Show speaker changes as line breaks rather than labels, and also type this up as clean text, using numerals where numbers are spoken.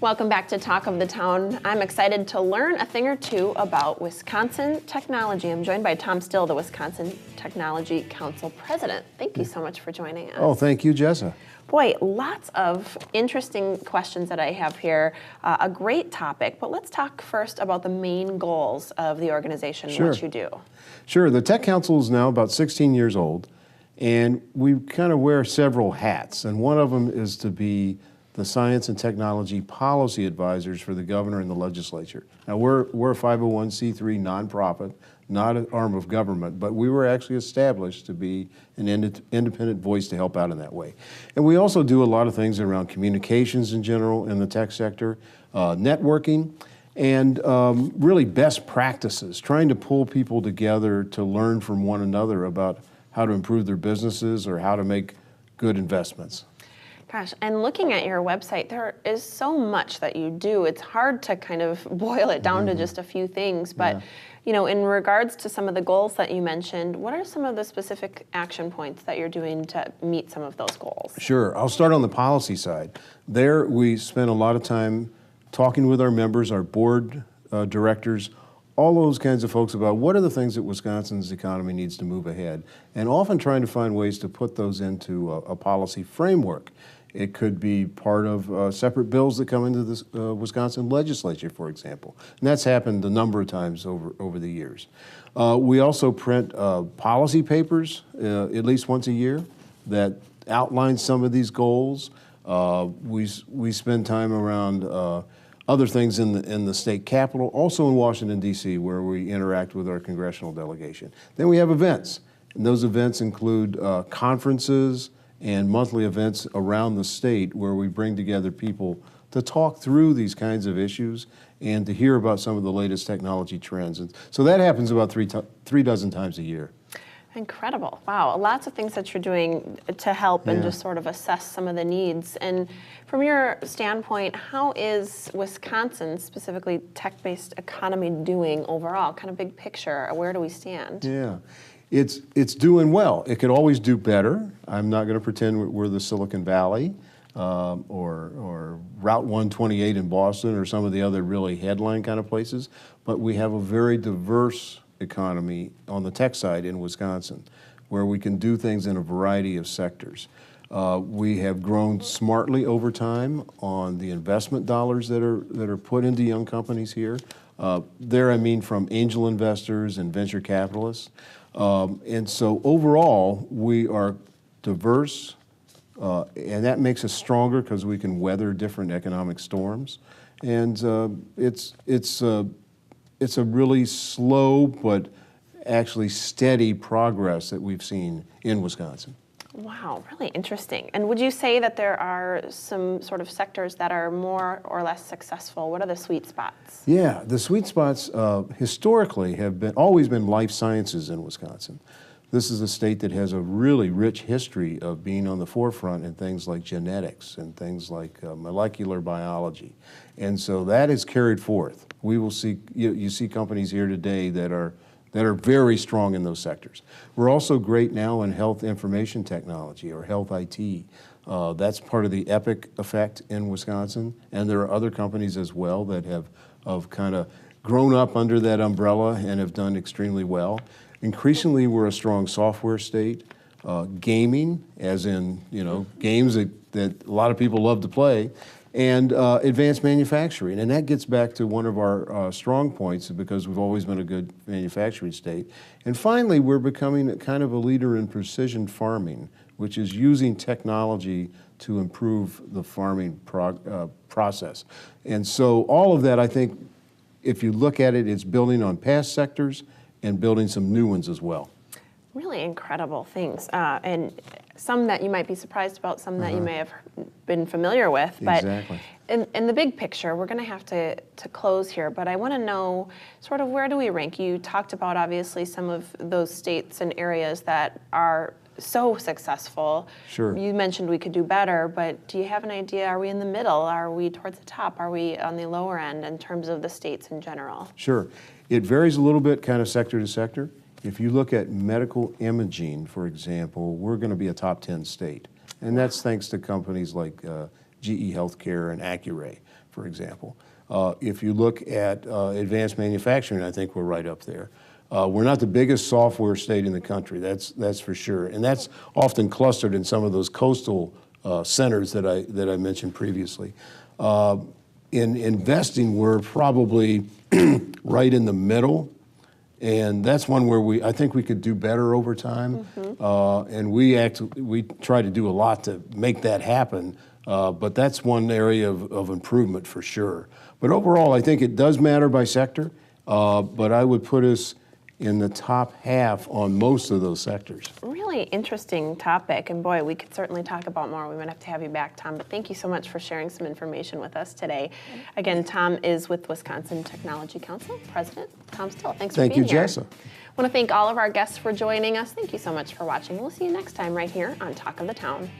Welcome back to Talk of the Town. I'm excited to learn a thing or two about Wisconsin technology. I'm joined by Tom Still, the Wisconsin Technology Council President. Thank you so much for joining us.
Oh, thank you, Jessa.
Boy, lots of interesting questions that I have here. A great topic, but let's talk first about the main goals of the organization,
Sure.
what you do.
Sure, the Tech Council is now about 16 years old, and we kind of wear several hats, and one of them is to be the science and technology policy advisors for the governor and the legislature. Now, we're a 501c3 nonprofit, not an arm of government, but we were actually established to be an independent voice to help out in that way. And we also do a lot of things around communications in general in the tech sector, networking, and really best practices, trying to pull people together to learn from one another about how to improve their businesses or how to make good investments.
Gosh, and looking at your website, there is so much that you do. It's hard to kind of boil it down to just a few things, but you know, in regards to some of the goals that you mentioned, what are some of the specific action points that you're doing to meet some of those goals?
Sure, I'll start on the policy side. There we spend a lot of time talking with our members, our board directors, all those kinds of folks about what are the things that Wisconsin's economy needs to move ahead, and often trying to find ways to put those into a policy framework. It could be part of separate bills that come into the Wisconsin legislature, for example. And that's happened a number of times over the years. We also print policy papers at least once a year that outline some of these goals. We spend time around other things in the state capitol, also in Washington, D.C., where we interact with our congressional delegation. Then we have events, and those events include conferences and monthly events around the state where we bring together people to talk through these kinds of issues and to hear about some of the latest technology trends. And so that happens about three dozen times a year.
Incredible. Wow. Lots of things that you're doing to help and just sort of assess some of the needs. And from your standpoint, how is Wisconsin, specifically tech-based economy, doing overall? Kind of big picture, where do we stand?
Yeah. It's doing well. It could always do better. I'm not going to pretend we're the Silicon Valley or Route 128 in Boston or some of the other really headline kind of places, but we have a very diverse economy on the tech side in Wisconsin, where we can do things in a variety of sectors. We have grown smartly over time on the investment dollars that are put into young companies here. There I mean from angel investors and venture capitalists. And so overall, we are diverse, and that makes us stronger because we can weather different economic storms. And it's a really slow but actually steady progress that we've seen in Wisconsin.
Wow, really interesting. And would you say that there are some sort of sectors that are more or less successful? What are the sweet spots?
Yeah, the sweet spots historically have always been life sciences in Wisconsin. This is a state that has a really rich history of being on the forefront in things like genetics and things like molecular biology. And so that is carried forth. We will see, you see companies here today that are very strong in those sectors. We're also great now in health information technology or health IT. That's part of the EPIC effect in Wisconsin, and there are other companies as well that have kind of grown up under that umbrella and have done extremely well. Increasingly, we're a strong software state. Gaming, as in games that a lot of people love to play, and advanced manufacturing. And that gets back to one of our strong points because we've always been a good manufacturing state. And finally, we're becoming kind of a leader in precision farming, which is using technology to improve the farming process. And so all of that, I think, if you look at it, it's building on past sectors and building some new ones as well.
Really incredible things, and some that you might be surprised about, some that you may have been familiar with. But
exactly.
in the big picture, we're going to have to close here, but I want to know sort of where do we rank? You talked about obviously some of those states and areas that are so successful.
Sure.
You mentioned we could do better, but do you have an idea? Are we in the middle? Are we towards the top? Are we on the lower end in terms of the states in general?
Sure. It varies a little bit kind of sector to sector. If you look at medical imaging, for example, we're going to be a top 10 state. And that's thanks to companies like GE Healthcare and Accuray, for example. If you look at advanced manufacturing, I think we're right up there. We're not the biggest software state in the country, that's for sure. And that's often clustered in some of those coastal centers that I mentioned previously. In investing, we're probably right in the middle. And that's one where I think we could do better over time. And we try to do a lot to make that happen. But that's one area of improvement for sure. But overall, I think it does matter by sector. But I would put us in the top half on most of those sectors.
Really interesting topic, and boy, we could certainly talk about more. We might have to have you back, Tom, but thank you so much for sharing some information with us today. Again, Tom is with Wisconsin Technology Council, President Tom Still. Thanks for being here.
Thank you, Jessa.
I want to thank all of our guests for joining us. Thank you so much for watching. We'll see you next time right here on Talk of the Town.